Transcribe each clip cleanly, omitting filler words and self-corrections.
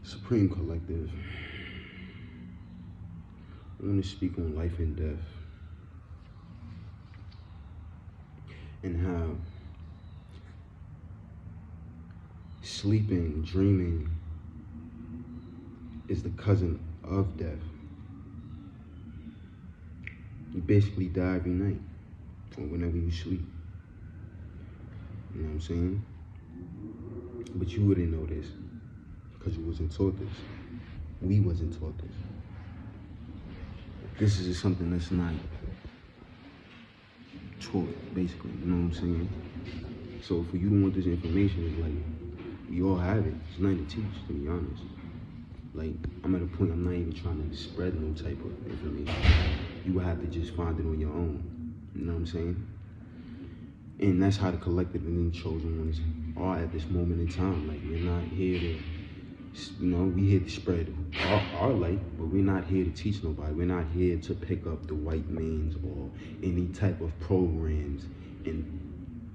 Supreme Collective, I want to speak on life and death and how sleeping, dreaming is the cousin of death. You basically die every night or whenever you sleep. You know what I'm saying? But you wouldn't know this because you wasn't taught this. We wasn't taught this. This is just something that's not taught, basically. You know what I'm saying? So for you to want this information, it's like, we all have it. It's nothing to teach, to be honest. Like, I'm at a point, I'm not even trying to spread no type of information. You will have to just find it on your own. You know what I'm saying? And that's how the collective and the chosen ones are at this moment in time. Like, we're not here to, we here to spread our light, but we're not here to teach nobody. We're not here to pick up the white man's or any type of programs and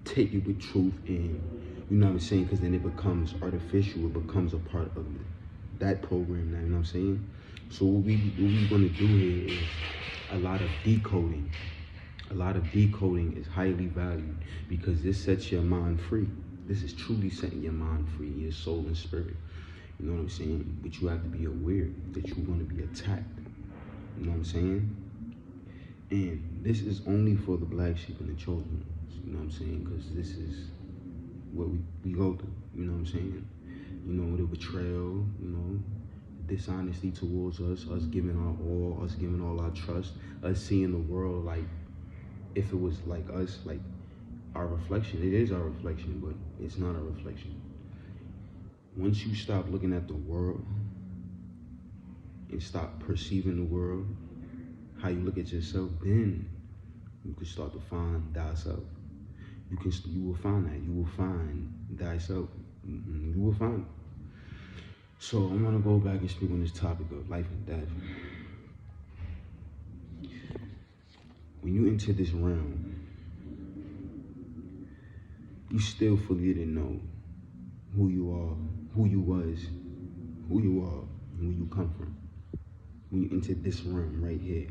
take it with truth and, you know what I'm saying? Because then it becomes artificial. It becomes a part of that program now, you know what I'm saying? So what we're going to do here is a lot of decoding. A lot of decoding is highly valued because this sets your mind free. This is truly setting your mind free, your soul and spirit. You know what I'm saying? But you have to be aware that you're going to be attacked. You know what I'm saying? And this is only for the black sheep and the chosen ones. You know what I'm saying? Because this is what we go through. You know what I'm saying? You know, the betrayal, you know, dishonesty towards us giving our all, us giving all our trust, us seeing the world like if it was like us, like our reflection. It is our reflection, but it's not our reflection. Once you stop looking at the world and stop perceiving the world, how you look at yourself, then you can start to find thyself. You will find that. You will find thyself. You will find it. So I'm gonna go back and speak on this topic of life and death. When you enter this realm, you still fully didn't know who you are, who you was, who you are, and where you come from. When you enter this realm right here.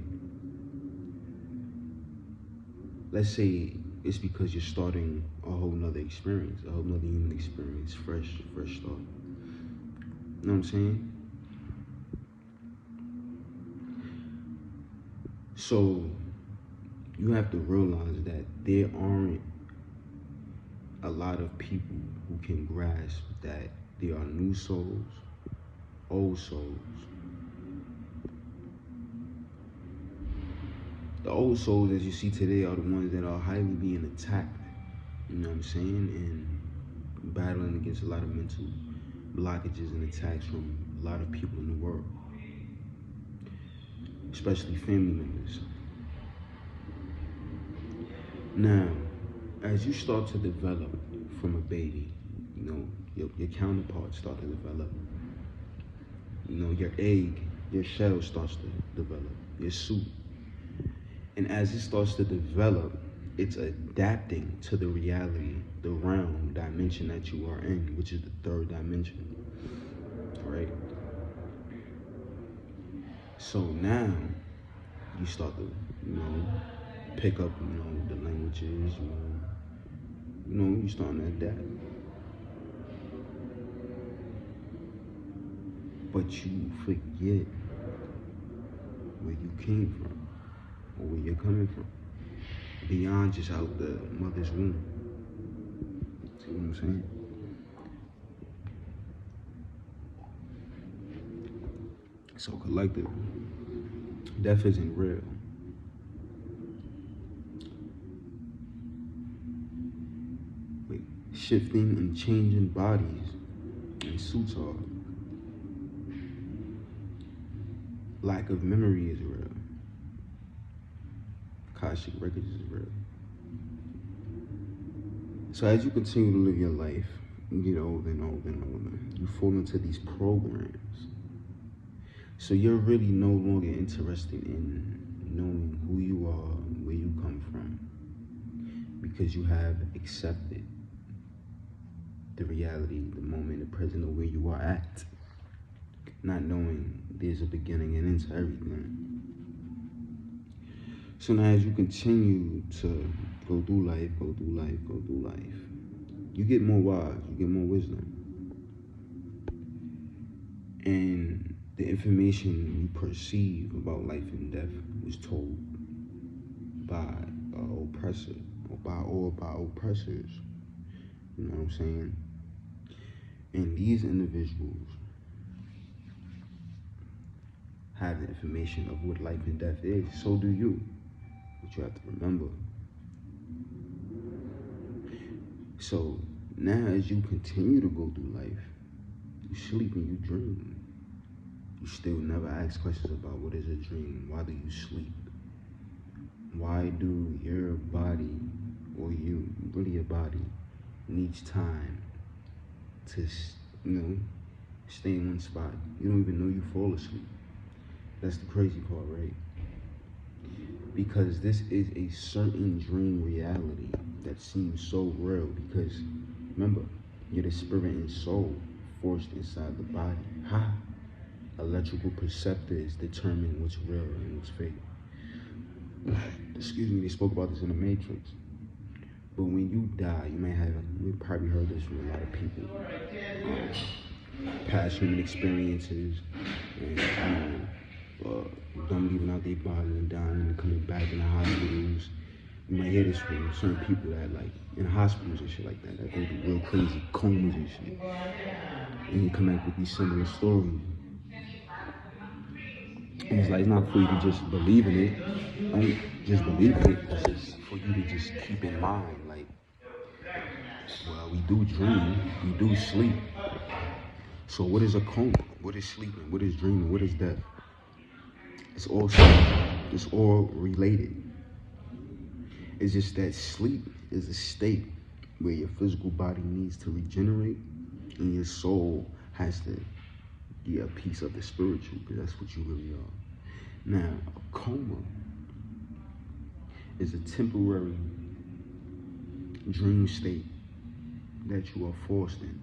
Let's say it's because you're starting a whole nother experience, a whole nother human experience, fresh start. You know what I'm saying? So you have to realize that there aren't a lot of people who can grasp that there are new souls, old souls. The old souls, as you see today, are the ones that are highly being attacked, you know what I'm saying, and battling against a lot of mental blockages and attacks from a lot of people in the world, especially family members. Now, as you start to develop from a baby, you know, your counterparts start to develop. You know, your egg, your shell starts to develop, your suit. And as it starts to develop, it's adapting to the reality, the realm, dimension that you are in, which is the third dimension, all right? So now, you start to, you know, pick up, you know, the languages, you know, you're starting to adapt. But you forget where you came from or where you're coming from, beyond just out the mother's womb. See what I'm saying? So collective, death isn't real. Like shifting and changing bodies and suits are. Lack of memory is real. Akashic records is real. So as you continue to live your life, you get older and older and older, you fall into these programs. So you're really no longer interested in knowing who you are, where you come from, because you have accepted the reality, the moment, the present of where you are at. not knowing there's a beginning and end to everything. So now as you continue to go through life, you get more wise, you get more wisdom. And the information you perceive about life and death was told by an oppressor or by oppressors. You know what I'm saying? And these individuals have the information of what life and death is. So do you. But you have to remember. So now as you continue to go through life, you sleep and you dream. You still never ask questions about what is a dream. Why do you sleep? Why do your body, or you, really your body, needs time to, stay in one spot? You don't even know you fall asleep. That's the crazy part, right? Because this is a certain dream reality that seems so real. Because remember, you're the spirit and soul forced inside the body. Electrical perceptors determine what's real and what's fake. Excuse me, they spoke about this in the Matrix. But when you die, you probably heard this from a lot of people. Past human experiences, and them leaving out their body and dying and coming back in the hospitals. You might hear this from certain people that like in hospitals and shit like that go through real crazy comas and shit. And you come back with these similar stories. And it's like, it's not for you to just believe in it. Don't just believe in it. It's just for you to just keep in mind, like, well, we do dream, we do sleep. So what is a coma? What is sleeping? What is dreaming? What is death? It's all related. It's just that sleep is a state where your physical body needs to regenerate and your soul has to be a piece of the spiritual, because that's what you really are. Now, a coma is a temporary dream state that you are forced in,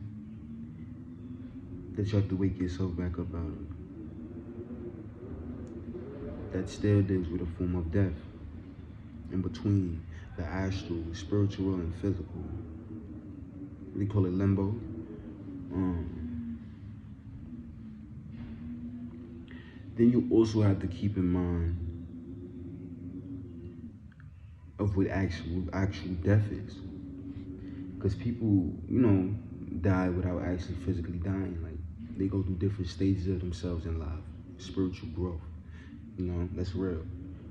that you have to wake yourself back up out of. That still deals with a form of death in between the astral, spiritual, and physical. They call it limbo. Then you also have to keep in mind of what actual death is. Because people, die without actually physically dying. Like, they go through different stages of themselves in life. Spiritual growth, that's real.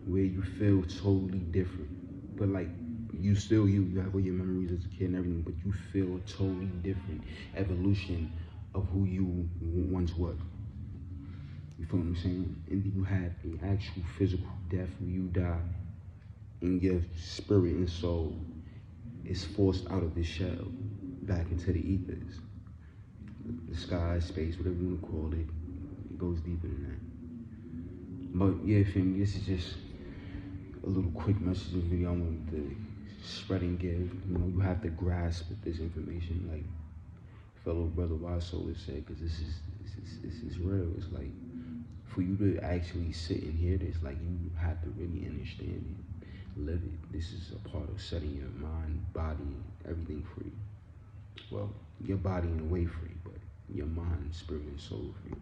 Where you feel totally different. But like, you still you have all your memories as a kid and everything, but you feel a totally different evolution of who you once was. You feel what I'm saying? And then you have an actual physical death where you die and your spirit and soul is forced out of the shell back into the ethers. The sky, space, whatever you want to call it. It goes deeper than that. But yeah, family, this is just a little quick message video I wanted to spread and give. You have to grasp this information, like fellow brother Wise Soul has said, because this is real. It's like, for you to actually sit and hear this, like, you have to really understand it, live it. This is a part of setting your mind, body, everything free. Well, your body in a way free, but your mind, spirit, and soul free.